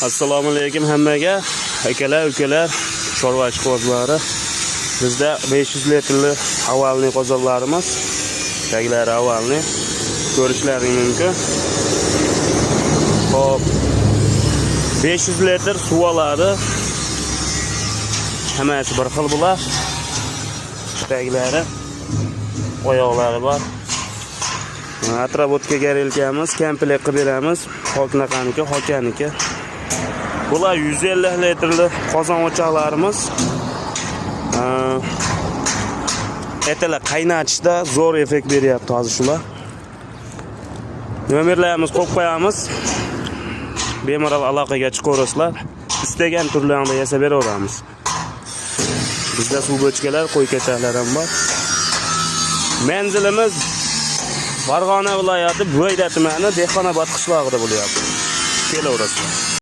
Assalomu alaykum hammaga. Akalar, ukalar, chorva ishqibozlari. Bizda 500 litrli avalli qozonlarimiz. Taglari avalli. Ko'rishlaring mumkin. Hop. 500 litr suv oladi. Hammasi bir xil bular. Taglari, oyoqlari bor. Atrobotga garilkamiz, komplekt qilib beramiz. Hoknaqaniki, hokaniki. Bular 150 litrli qozon o'choqlarimiz. Etalar qaynatishda zo'r effekt beryapti hozir shular. Nomerlarimiz qo'yib qo'yamiz. Bemalol aloqaga chiqaverasizlar. Istagan turlarni yasab beraveramiz. Bizda suv bochkalar, qo'y katalar ham bor. Manzilimiz Farg'ona viloyati Bo'yda tumani Dehqonobod qishlog'ida bo'lyapti. Kelaverasizlar.